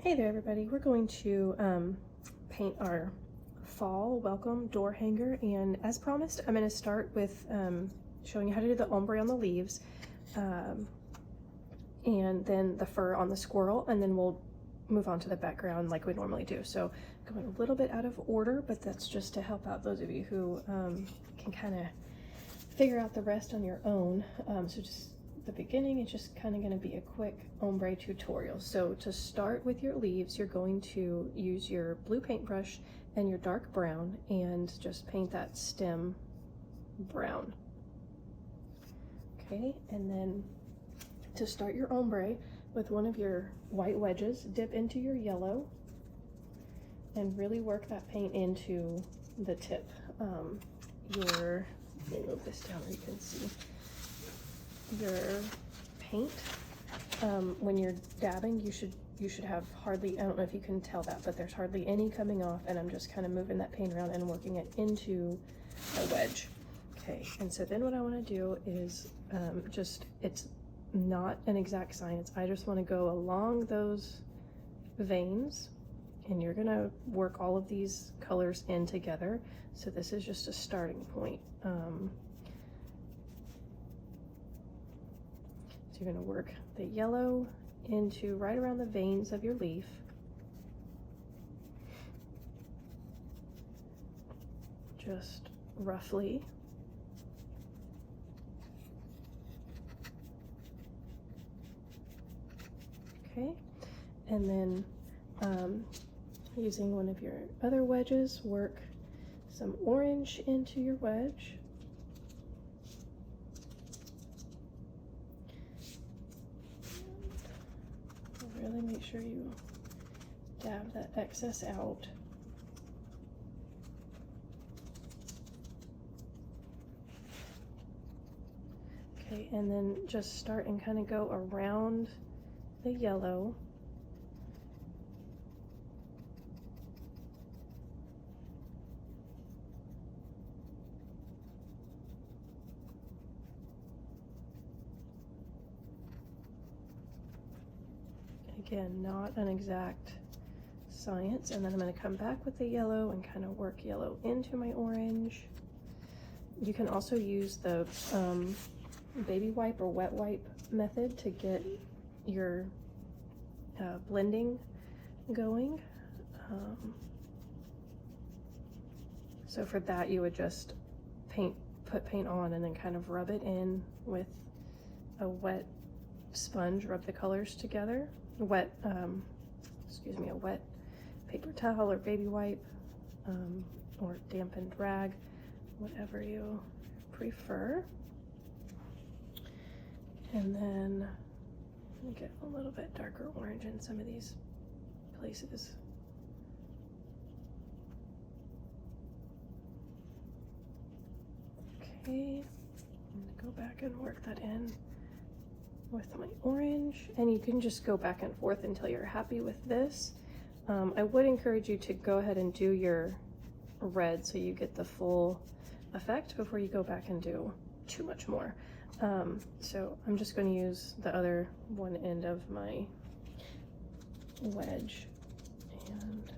Hey there everybody, we're going to paint our fall welcome door hanger, and as promised I'm going to start with showing you how to do the ombre on the leaves and then the fur on the squirrel, and then we'll move on to the background like we normally do. So going a little bit out of order, but that's just to help out those of you who can kind of figure out the rest on your own. So just the beginning is just kind of going to be a quick ombre tutorial. So to start with your leaves, you're going to use your blue paintbrush and your dark brown and just paint that stem brown. Okay, and then to start your ombre with one of your white wedges, dip into your yellow and really work that paint into the tip. Let me move this down where you can see your paint. When you're dabbing, you should have hardly, I don't know if you can tell that, but there's hardly any coming off, and I'm just kind of moving that paint around and working it into a wedge. Okay, and so then what I want to do is it's not an exact science. I just want to go along those veins, and you're gonna work all of these colors in together. So this is just a starting point. So you're going to work the yellow into right around the veins of your leaf. Just roughly. Okay, and then using one of your other wedges, work some orange into your wedge. Really make sure you dab that excess out. Okay, and then just start and kind of go around the yellow. Again, not an exact science. And then I'm going to come back with the yellow and kind of work yellow into my orange. You can also use the baby wipe or wet wipe method to get your blending going. So for that, you would just put paint on and then kind of rub it in with a wet sponge, rub the colors together. A wet paper towel or baby wipe, or dampened rag, whatever you prefer. And then get a little bit darker orange in some of these places. Okay, I'm gonna go back and work that in with my orange, and you can just go back and forth until you're happy with this. I would encourage you to go ahead and do your red so you get the full effect before you go back and do too much more. So I'm just going to use the other one end of my wedge, and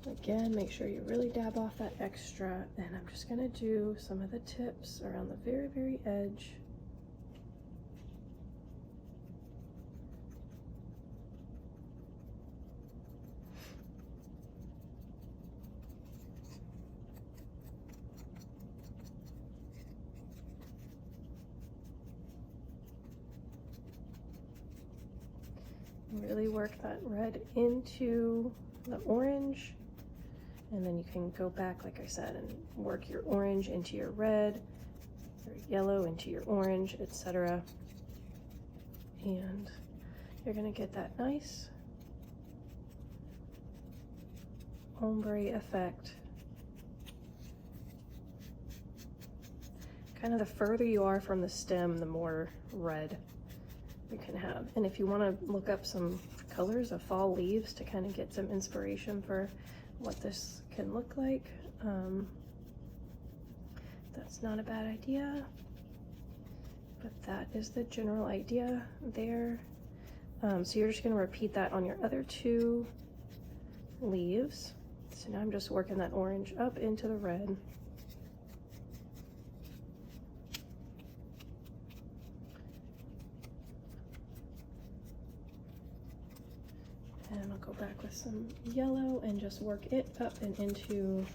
again, make sure you really dab off that extra, and I'm just going to do some of the tips around the very, very edge. Really work that red into the orange, and then you can go back, like I said, and work your orange into your red, your yellow into your orange, etc. And you're going to get that nice ombre effect. Kind of the further you are from the stem, the more red you can have. And if you want to look up some colors of fall leaves to kind of get some inspiration for what this can look like, that's not a bad idea. But that is the general idea there. So you're just going to repeat that on your other 2 leaves. So now I'm just working that orange up into the red. And I'll go back with some yellow and just work it up and into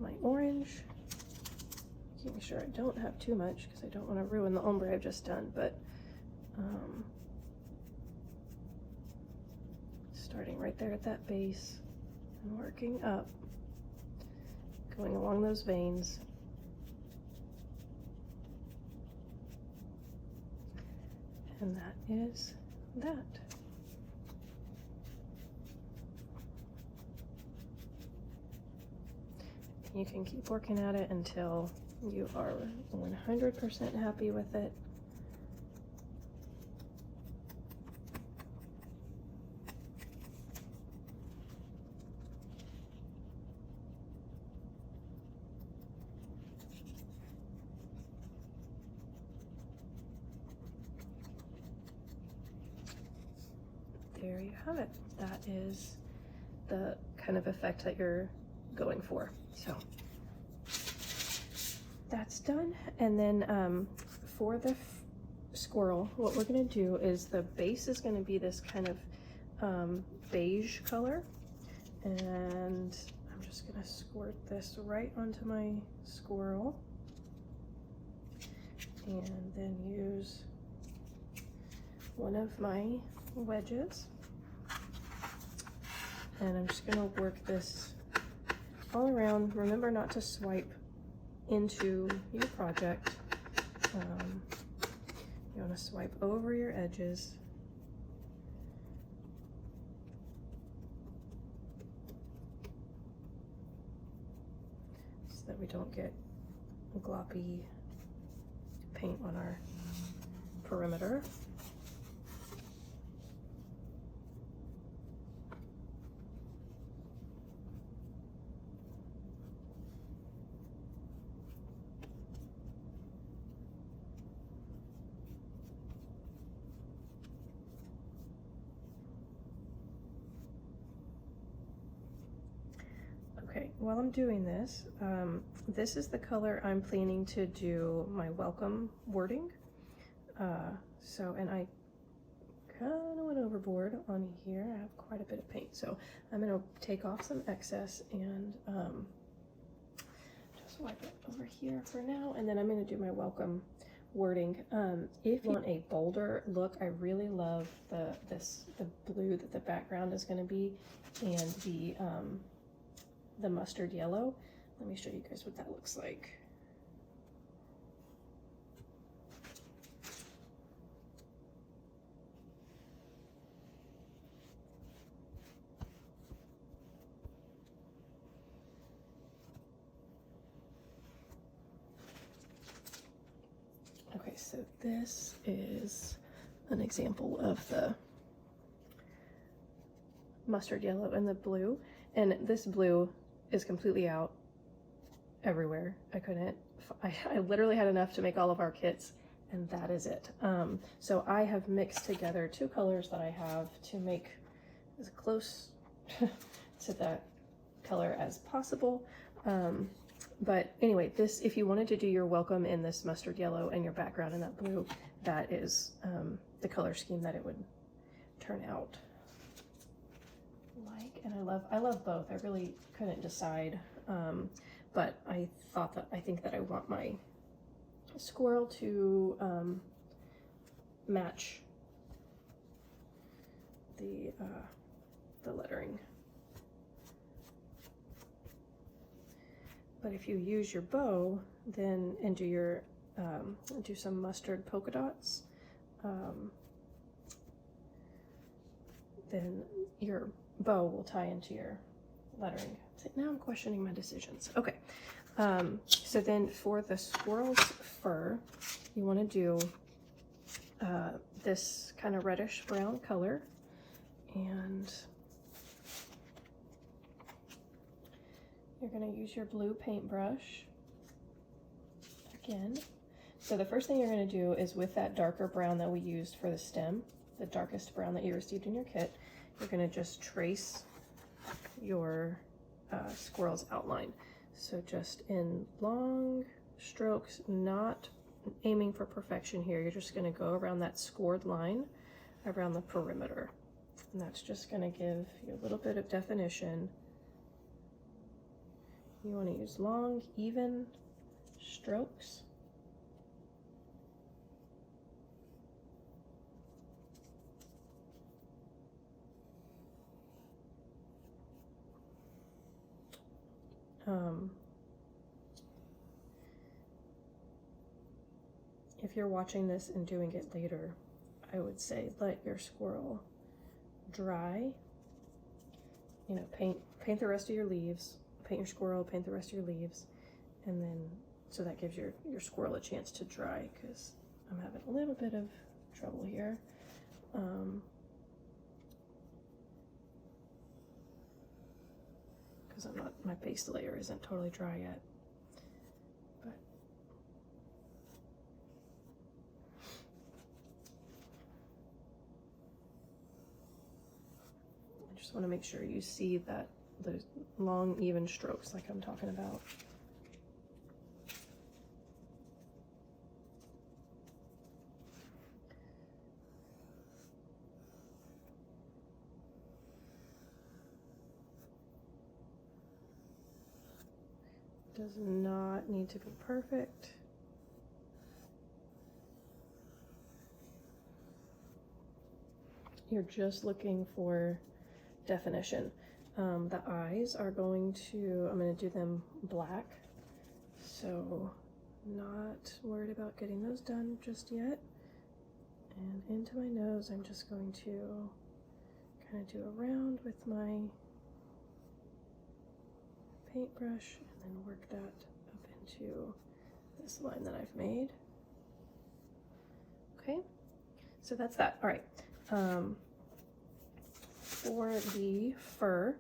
my orange. Making sure I don't have too much because I don't want to ruin the ombre I've just done, but starting right there at that base and working up, going along those veins. And that is that. You can keep working at it until you are 100% happy with it. There you have it. That is the kind of effect that you're going for. So that's done. And then for the squirrel, what we're going to do is the base is going to be this kind of beige color, and I'm just going to squirt this right onto my squirrel and then use one of my wedges, and I'm just going to work this all around. Remember not to swipe into your project. You want to swipe over your edges. So that we don't get gloppy paint on our perimeter. Okay, while I'm doing this, this is the color I'm planning to do my welcome wording. And I kind of went overboard on here. I have quite a bit of paint, so I'm going to take off some excess and just wipe it over here for now, and then I'm going to do my welcome wording. If you want a bolder look, I really love the blue that the background is going to be, and the mustard yellow. Let me show you guys what that looks like. Okay, so this is an example of the mustard yellow and the blue, and this blue is completely out everywhere. I literally had enough to make all of our kits, and that is it. So I have mixed together 2 colors that I have to make as close to that color as possible. But anyway, this, if you wanted to do your welcome in this mustard yellow and your background in that blue, that is the color scheme that it would turn out like. And I love both. I really couldn't decide, but I think that I want my squirrel to match the lettering. But if you use your bow, then and do some mustard polka dots, then your bow will tie into your lettering. So now I'm questioning my decisions. Okay, so then for the squirrel's fur, you want to do this kind of reddish brown color, and you're going to use your blue paintbrush again. So the first thing you're going to do is with that darker brown that we used for the stem, the darkest brown that you received in your kit, you're going to just trace your squirrel's outline. So just in long strokes, not aiming for perfection here. You're just going to go around that scored line around the perimeter. And that's just going to give you a little bit of definition. You want to use long, even strokes. If you're watching this and doing it later, I would say let your squirrel dry. You know, paint the rest of your leaves, paint your squirrel, paint the rest of your leaves, and then so that gives your squirrel a chance to dry, because I'm having a little bit of trouble here. Because my base layer isn't totally dry yet. But I just want to make sure you see that those long, even strokes like I'm talking about. Does not need to be perfect. You're just looking for definition. The eyes are going to, I'm going to do them black, so not worried about getting those done just yet. And into my nose, I'm just going to kind of do a round with my paintbrush and then work that up into this line that I've made. Okay, so that's that. All right. For the fur,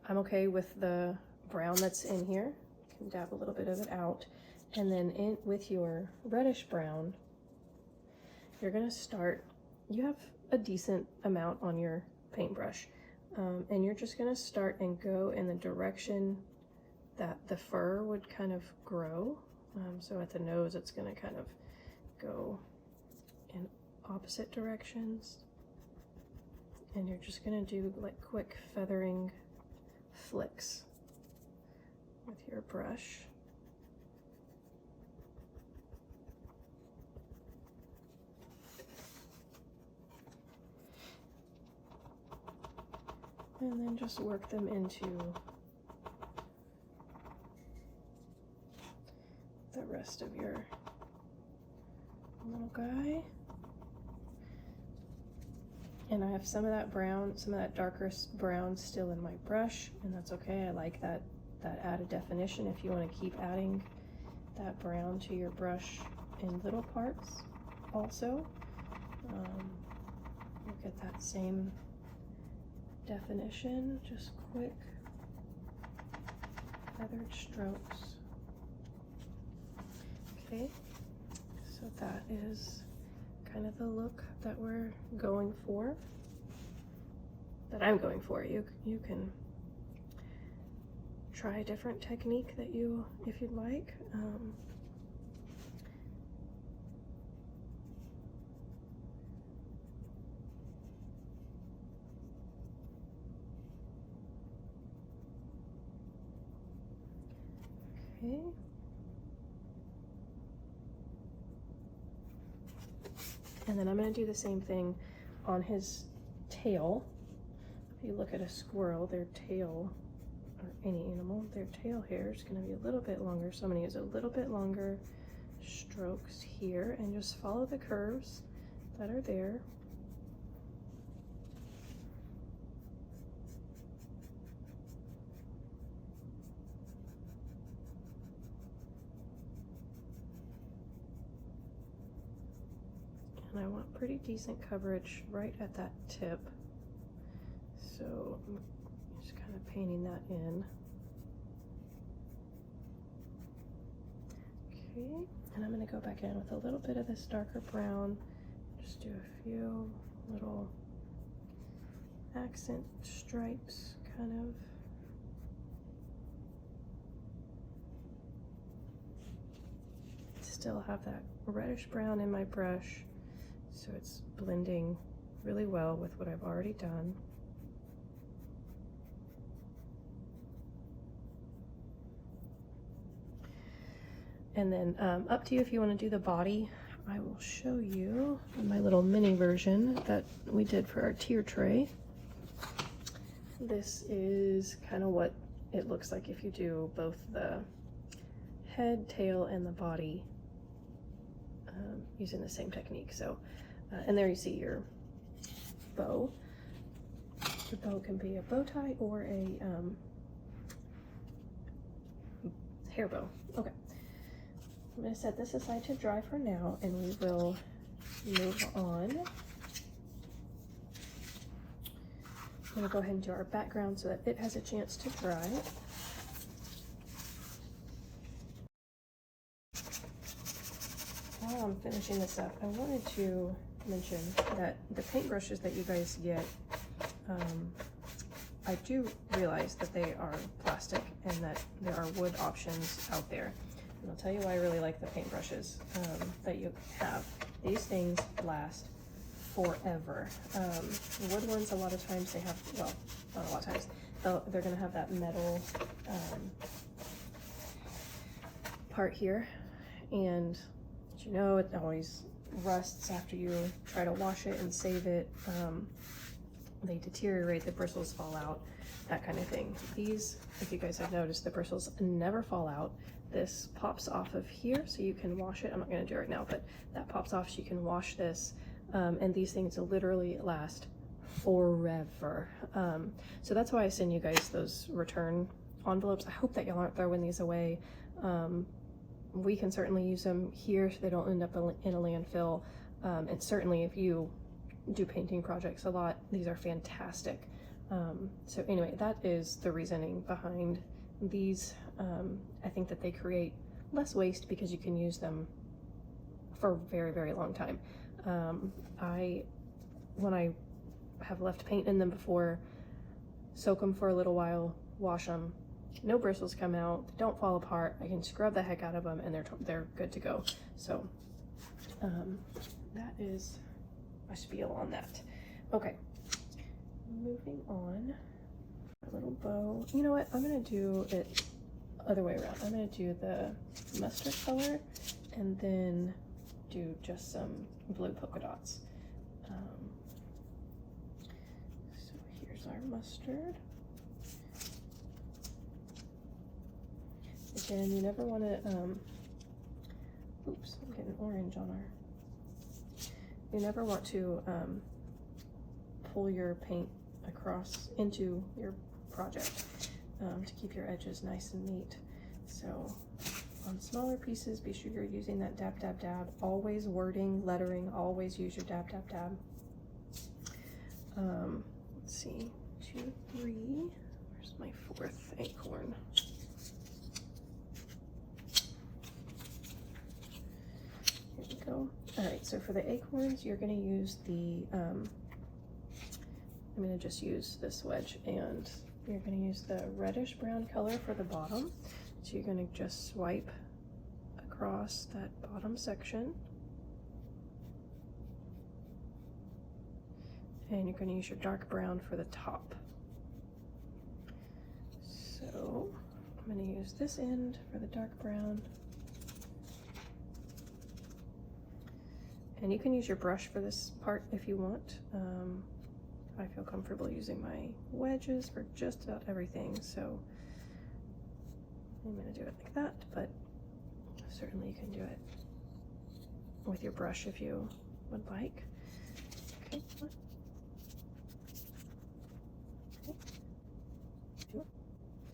I'm okay with the brown that's in here. You can dab a little bit of it out. And then in with your reddish brown, you're gonna start, you have a decent amount on your paintbrush. And you're just gonna start and go in the direction that the fur would kind of grow. So at the nose, it's gonna kind of go in opposite directions. And you're just gonna do like quick feathering flicks with your brush. And then just work them into the rest of your little guy. And I have some of that brown, some of that darker brown still in my brush, and that's okay. I like that added definition. If you want to keep adding that brown to your brush in little parts also, you'll get that same definition, just quick feathered strokes. Okay, so that is kind of the look that we're going for, that I'm going for. You can try a different technique that if you'd like. Okay. And then I'm going to do the same thing on his tail. If you look at a squirrel, their tail, or any animal, their tail hair is going to be a little bit longer. So I'm going to use a little bit longer strokes here and just follow the curves that are there. And I want pretty decent coverage right at that tip. So I'm just kind of painting that in. Okay, and I'm going to go back in with a little bit of this darker brown, Just do a few little accent stripes, kind of. Still have that reddish brown in my brush, so it's blending really well with what I've already done. And then up to you if you want to do the body. I will show you my little mini version that we did for our tier tray. This is kind of what it looks like if you do both the head, tail, and the body using the same technique. So, and there you see your bow. The bow can be a bow tie or a hair bow. Okay. I'm going to set this aside to dry for now, and we will move on. I'm going to go ahead and do our background so that it has a chance to dry. While I'm finishing this up, I wanted to mention that the paintbrushes that you guys get, I do realize that they are plastic and that there are wood options out there. And I'll tell you why I really like the paintbrushes that you have. These things last forever. Wood ones, a lot of times they have, well, not a lot of times, they're gonna have that metal part here. And you know, it always rusts after you try to wash it and save it. They deteriorate, the bristles fall out, that kind of thing. These, if you guys have noticed, the bristles never fall out. This pops off of here so you can wash it. I'm not going to do it right now, but that pops off so you can wash this. And these things literally last forever. So that's why I send you guys those return envelopes. I hope that y'all aren't throwing these away. We can certainly use them here so they don't end up in a landfill. And certainly if you do painting projects a lot, these are fantastic. So anyway, that is the reasoning behind these. I think that they create less waste because you can use them for a very, very long time. When I have left paint in them before, soak them for a little while, wash them, no bristles come out, they don't fall apart, I can scrub the heck out of them, and they're good to go. So that is my spiel on that. Okay, moving on. A little bow. You know what? I'm gonna do it other way around. I'm gonna do the mustard color and then do just some blue polka dots. So here's our mustard. Again, you never want to, oops, I'm getting orange on our, you never want to pull your paint across into your project to keep your edges nice and neat. So on smaller pieces, be sure you're using that dab, dab, dab. Always wording, lettering, always use your dab, dab, dab. Let's see, 2, 3, where's my 4th acorn? Here we go. All right, so for the acorns, you're gonna use the, I'm gonna just use this wedge, and you're gonna use the reddish brown color for the bottom. So you're gonna just swipe across that bottom section. And you're gonna use your dark brown for the top. So I'm gonna use this end for the dark brown. And you can use your brush for this part if you want. I feel comfortable using my wedges for just about everything, so I'm gonna do it like that, but certainly you can do it with your brush if you would like. Okay.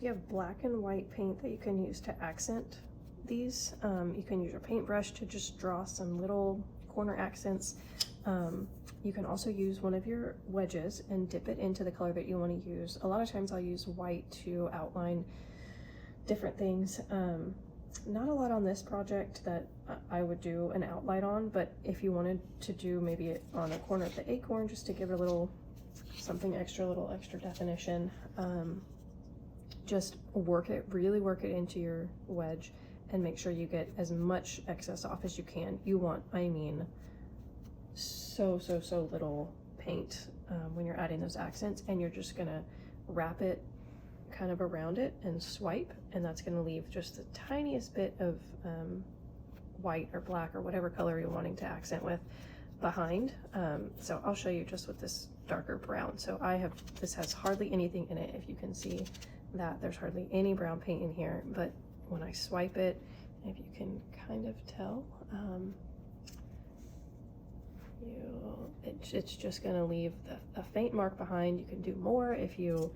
You have black and white paint that you can use to accent these. You can use your paintbrush to just draw some little corner accents. You can also use one of your wedges and dip it into the color that you want to use. A lot of times I'll use white to outline different things. Not a lot on this project that I would do an outline on, but if you wanted to do maybe on a corner of the acorn, just to give it a little something extra, a little extra definition, just really work it into your wedge and make sure you get as much excess off as you can. You want, I mean, so little paint when you're adding those accents, and you're just gonna wrap it kind of around it and swipe, and that's going to leave just the tiniest bit of white or black or whatever color you're wanting to accent with behind. So I'll show you just with this darker brown. So this has hardly anything in it. If you can see that, there's hardly any brown paint in here, but when I swipe it, if you can kind of tell, it's just going to leave a faint mark behind. You can do more if you're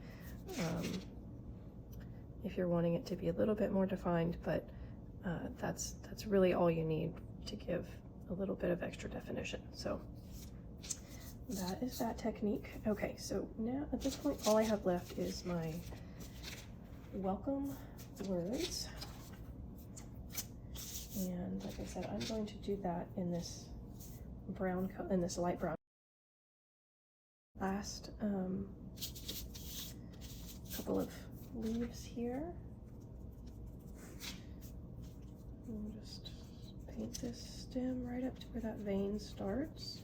wanting it to be a little bit more defined, but that's really all you need to give a little bit of extra definition. So that is that technique. Okay, so now at this point, all I have left is my welcome words. And like I said, I'm going to do that in this brown, in this light brown. Last couple of leaves here. And just paint this stem right up to where that vein starts.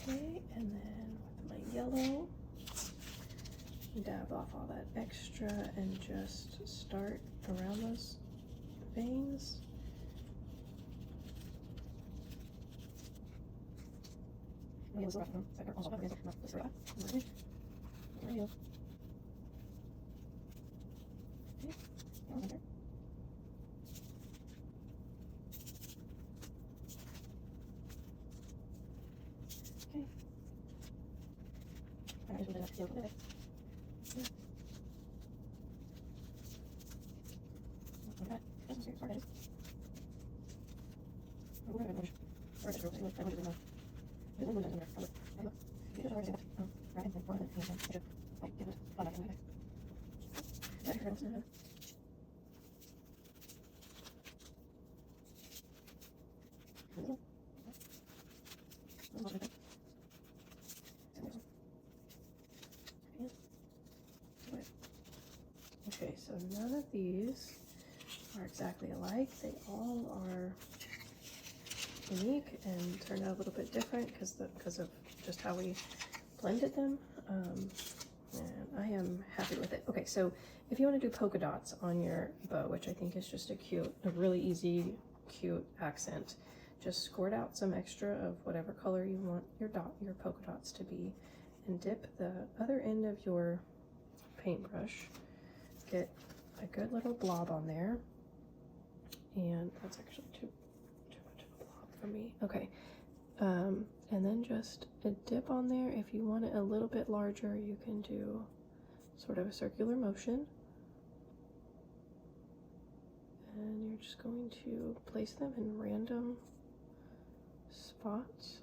Okay, and then with my yellow, dab off all that extra and just start around those veins. Okay, so none of these are exactly alike. They all are unique and turned out a little bit different because of just how we blended them. And I am happy with it. Okay, so if you want to do polka dots on your bow, which I think is just a really easy, cute accent, just squirt out some extra of whatever color you want your polka dots to be, and dip the other end of your paintbrush. Get a good little blob on there, and that's actually too much of a blob for me. Okay, and then just a dip on there. If you want it a little bit larger, you can do sort of a circular motion, and you're just going to place them in random spots.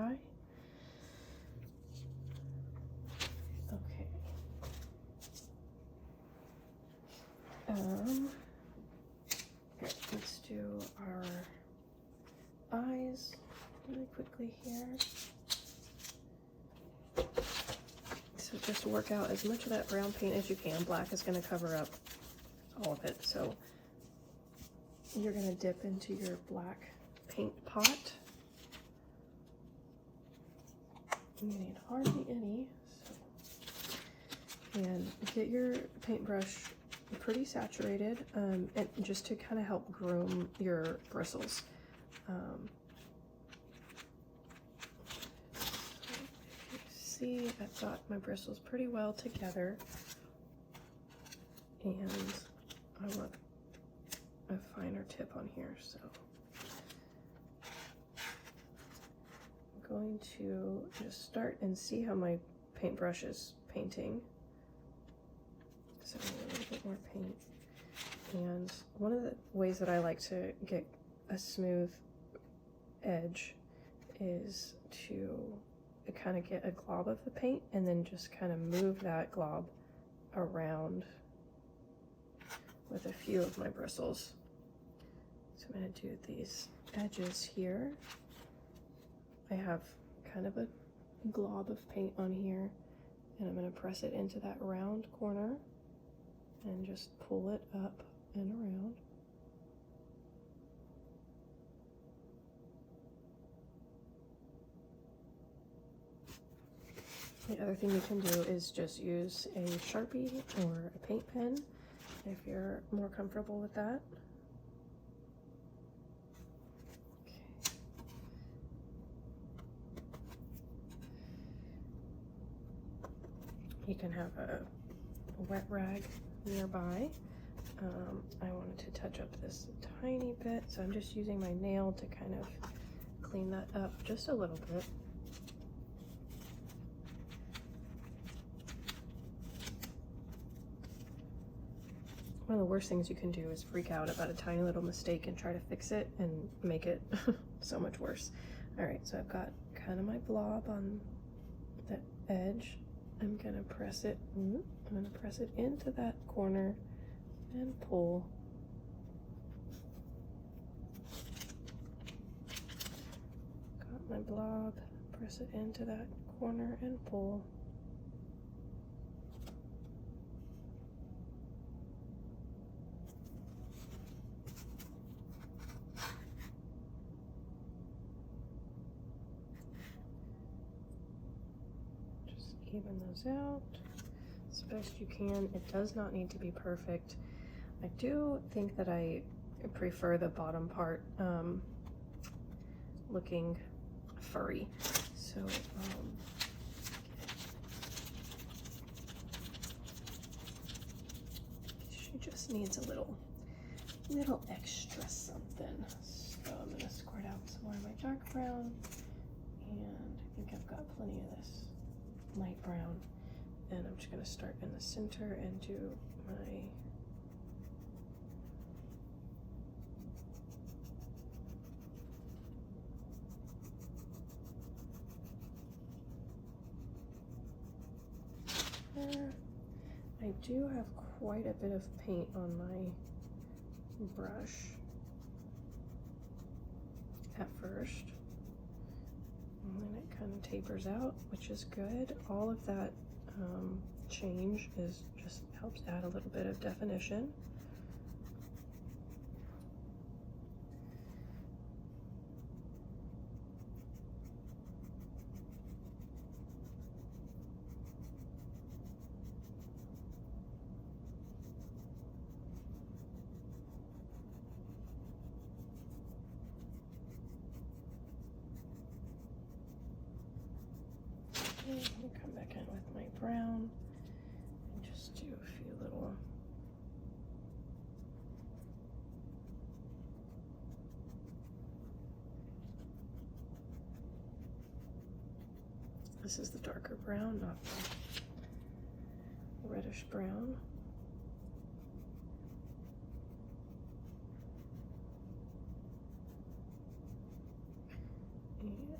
Okay. Let's do our eyes really quickly here. So just work out as much of that brown paint as you can. Black is going to cover up all of it, so you're going to dip into your black paint pot. You need hardly any, and get your paintbrush pretty saturated, and just to kind of help groom your bristles. If you see, I've got my bristles pretty well together, and I want a finer tip on here, so going to just start and see how my paintbrush is painting. So a little bit more paint. And one of the ways that I like to get a smooth edge is to kind of get a glob of the paint and then just kind of move that glob around with a few of my bristles. So I'm going to do these edges here. I have kind of a glob of paint on here, and I'm going to press it into that round corner and just pull it up and around. The other thing you can do is just use a Sharpie or a paint pen if you're more comfortable with that. Okay. You can have a wet rag nearby. I wanted to touch up this a tiny bit, so I'm just using my nail to kind of clean that up just a little bit. One of the worst things you can do is freak out about a tiny little mistake and try to fix it and make it so much worse. All right, so I've got kind of my blob on the edge. I'm gonna press it, into that corner and pull. Got my blob, press it into that corner and pull. Even those out as best you can. It does not need to be perfect. I do think that I prefer the bottom part looking furry. So she just needs a little extra something. So I'm gonna squirt out some more of my dark brown, and I think I've got plenty of this light brown, and I'm just going to start in the center and do my I do have quite a bit of paint on my brush at first. And then it kind of tapers out, which is good. All of that change just helps add a little bit of definition. I'm going to come back in with my brown and just do a few little this is the darker brown, not the reddish brown.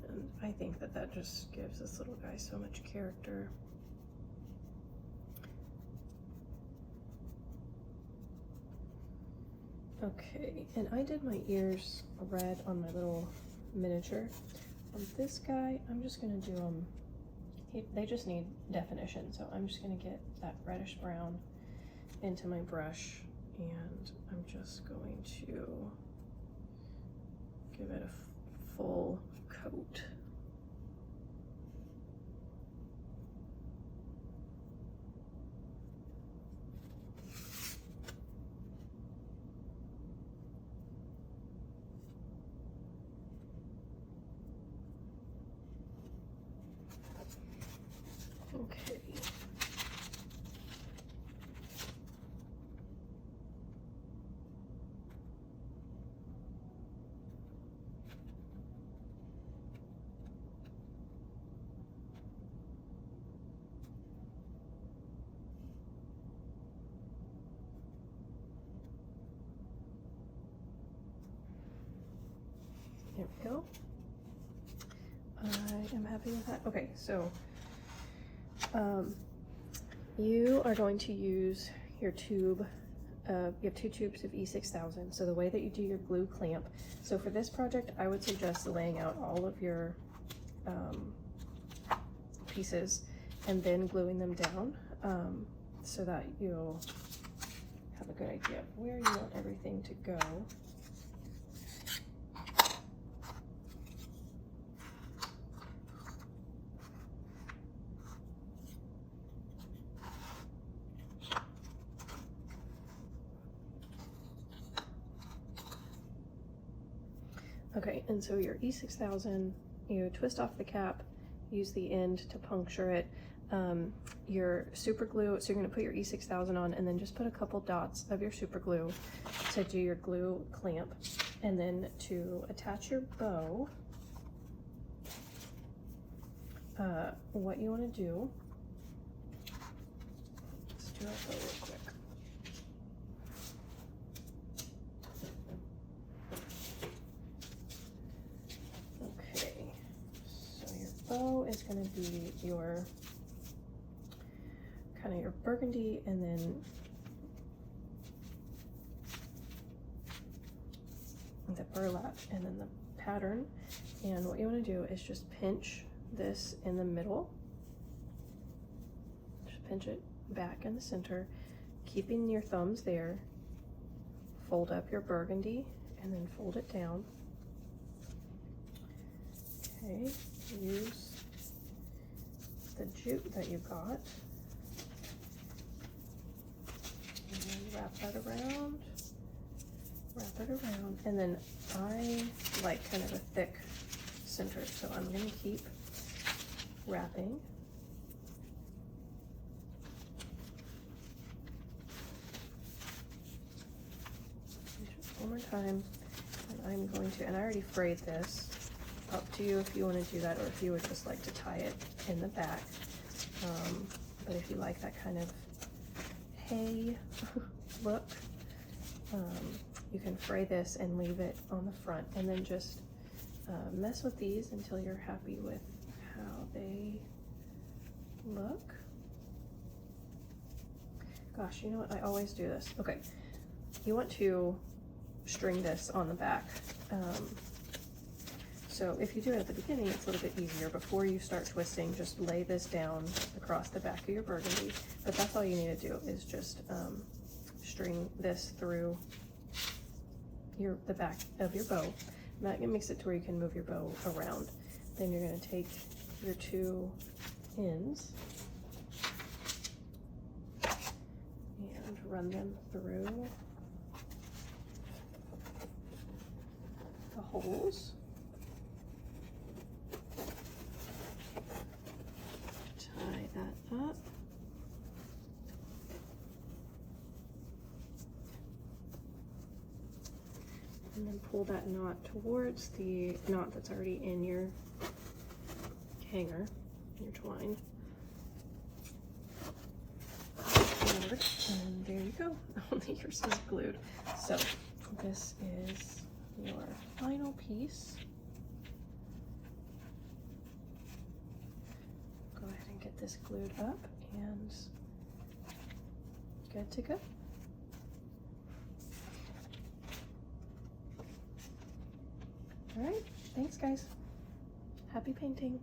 And I think that that just gives this little guy so much character. Okay, and I did my ears red on my little miniature. On this guy, I'm just gonna do them, they just need definition, so I'm just gonna get that reddish brown into my brush, and I'm just going to give it a full coat. Okay. am happy with that. Okay, so you are going to use your tube. You have 2 tubes of E6000. So the way that you do your glue clamp, so for this project, I would suggest laying out all of your pieces and then gluing them down so that you'll have a good idea of where you want everything to go. Okay, and so your E6000, you twist off the cap, use the end to puncture it. Your super glue, so you're gonna put your E6000 on and then just put a couple dots of your super glue to do your glue clamp. And then to attach your bow, what you wanna do, let's do our bow real quick. Bow is going to be your kind of your burgundy, and then the burlap, and then the pattern. And what you want to do is just pinch this in the middle, just pinch it back in the center, keeping your thumbs there. Fold up your burgundy and then fold it down. Okay, use the jute that you got and then wrap that around, and then I like kind of a thick center, so I'm going to keep wrapping. Just one more time, and I'm going to, and I already frayed this. Up to you if you want to do that, or if you would just like to tie it in the back. But if you like that kind of hay look, you can fray this and leave it on the front, and then just mess with these until you're happy with how they look. Gosh, you know what? I always do this. Okay, you want to string this on the back. So if you do it at the beginning, it's a little bit easier. Before you start twisting, just lay this down across the back of your burgundy. But that's all you need to do, is just string this through the back of your bow. And that makes it to where you can move your bow around. Then you're going to take your 2 ends and run them through the holes. Tie that up. And then pull that knot towards the knot that's already in your hanger, your twine. And there you go. Only yours is glued. So this is your final piece. Go ahead and get this glued up and good to go. All right, thanks guys. Happy painting.